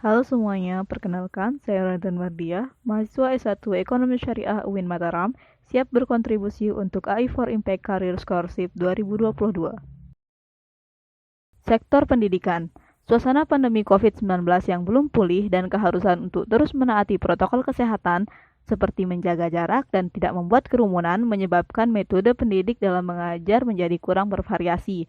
Halo semuanya, perkenalkan saya Raden Mardia, mahasiswa S1 Ekonomi Syariah UIN Mataram, siap berkontribusi untuk AI for Impact Career Scholarship 2022. Sektor pendidikan. Suasana pandemi COVID-19 yang belum pulih dan keharusan untuk terus menaati protokol kesehatan seperti menjaga jarak dan tidak membuat kerumunan menyebabkan metode pendidik dalam mengajar menjadi kurang bervariasi.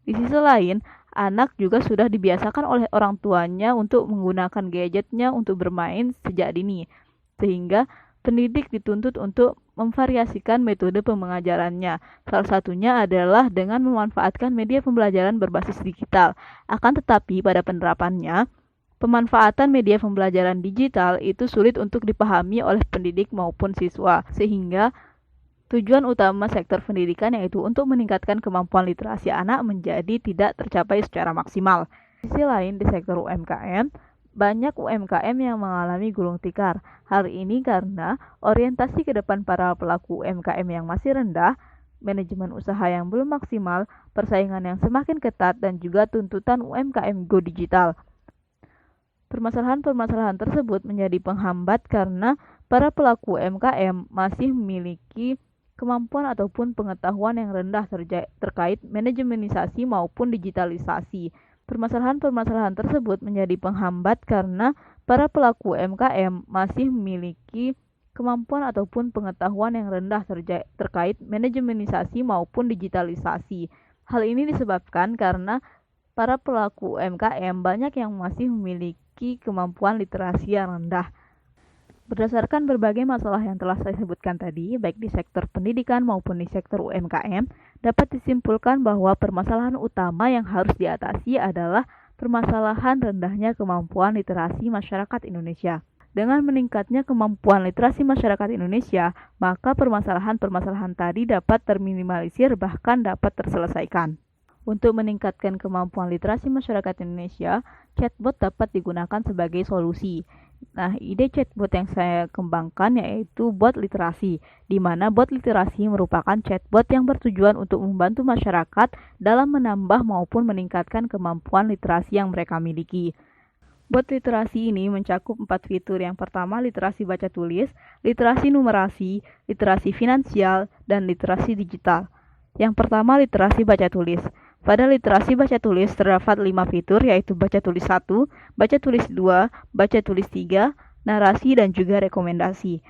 Di sisi lain, anak juga sudah dibiasakan oleh orang tuanya untuk menggunakan gadgetnya untuk bermain sejak dini, sehingga pendidik dituntut untuk memvariasikan metode pengajarannya. Salah satunya adalah dengan memanfaatkan media pembelajaran berbasis digital. Akan tetapi pada penerapannya, pemanfaatan media pembelajaran digital itu sulit untuk dipahami oleh pendidik maupun siswa, sehingga tujuan utama sektor pendidikan yaitu untuk meningkatkan kemampuan literasi anak menjadi tidak tercapai secara maksimal. Di sisi lain, di sektor UMKM, banyak UMKM yang mengalami gulung tikar. Hal ini karena orientasi ke depan para pelaku UMKM yang masih rendah, manajemen usaha yang belum maksimal, persaingan yang semakin ketat, dan juga tuntutan UMKM go digital. Permasalahan-permasalahan tersebut menjadi penghambat karena para pelaku UMKM masih memiliki kemampuan ataupun pengetahuan yang rendah terkait manajemenisasi maupun digitalisasi. Permasalahan-permasalahan tersebut menjadi penghambat karena para pelaku UMKM masih memiliki kemampuan ataupun pengetahuan yang rendah terkait manajemenisasi maupun digitalisasi. Hal ini disebabkan karena para pelaku UMKM banyak yang masih memiliki kemampuan literasi yang rendah. Berdasarkan berbagai masalah yang telah saya sebutkan tadi, baik di sektor pendidikan maupun di sektor UMKM, dapat disimpulkan bahwa permasalahan utama yang harus diatasi adalah permasalahan rendahnya kemampuan literasi masyarakat Indonesia. Dengan meningkatnya kemampuan literasi masyarakat Indonesia, maka permasalahan-permasalahan tadi dapat terminimalisir bahkan dapat terselesaikan. Untuk meningkatkan kemampuan literasi masyarakat Indonesia, chatbot dapat digunakan sebagai solusi. Nah, ide chatbot yang saya kembangkan yaitu bot literasi, di mana bot literasi merupakan chatbot yang bertujuan untuk membantu masyarakat dalam menambah maupun meningkatkan kemampuan literasi yang mereka miliki. Bot literasi ini mencakup 4 fitur. Yang pertama, literasi baca tulis, literasi numerasi, literasi finansial, dan literasi digital. Yang pertama, literasi baca tulis. Pada literasi baca tulis terdapat 5 fitur, yaitu baca tulis 1, baca tulis 2, baca tulis 3, narasi, dan juga rekomendasi.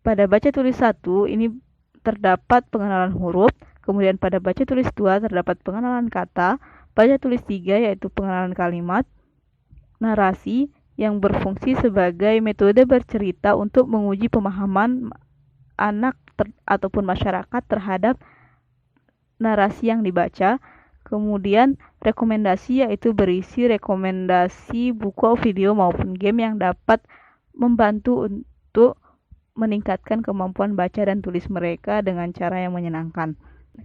Pada baca tulis 1 ini terdapat pengenalan huruf, kemudian pada baca tulis 2 terdapat pengenalan kata, baca tulis 3 yaitu pengenalan kalimat, narasi yang berfungsi sebagai metode bercerita untuk menguji pemahaman anak ataupun masyarakat terhadap narasi yang dibaca. Kemudian rekomendasi yaitu berisi rekomendasi buku, video maupun game yang dapat membantu untuk meningkatkan kemampuan baca dan tulis mereka dengan cara yang menyenangkan.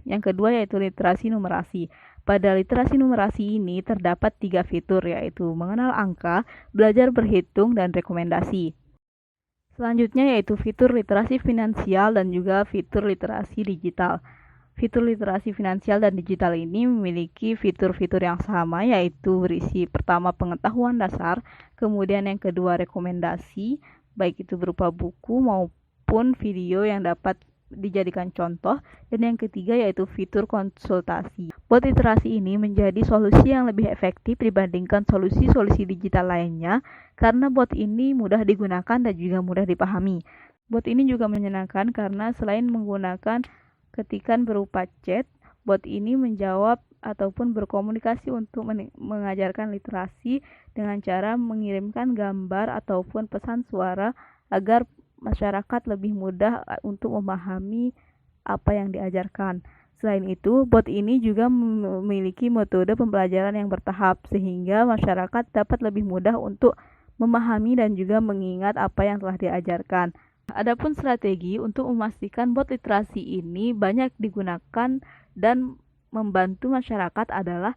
Yang kedua yaitu literasi numerasi. Pada literasi numerasi ini terdapat 3 fitur, yaitu mengenal angka, belajar berhitung, dan rekomendasi. Selanjutnya yaitu fitur literasi finansial dan juga fitur literasi digital. Fitur literasi finansial dan digital ini memiliki fitur-fitur yang sama, yaitu berisi pertama pengetahuan dasar, kemudian yang kedua rekomendasi, baik itu berupa buku maupun video yang dapat dijadikan contoh, dan yang ketiga yaitu fitur konsultasi. Bot literasi ini menjadi solusi yang lebih efektif dibandingkan solusi-solusi digital lainnya, karena bot ini mudah digunakan dan juga mudah dipahami. Bot ini juga menyenangkan karena selain menggunakan ketikan berupa chat, bot ini menjawab ataupun berkomunikasi untuk mengajarkan literasi dengan cara mengirimkan gambar ataupun pesan suara agar masyarakat lebih mudah untuk memahami apa yang diajarkan. Selain itu, bot ini juga memiliki metode pembelajaran yang bertahap sehingga masyarakat dapat lebih mudah untuk memahami dan juga mengingat apa yang telah diajarkan. Adapun strategi untuk memastikan bot literasi ini banyak digunakan dan membantu masyarakat adalah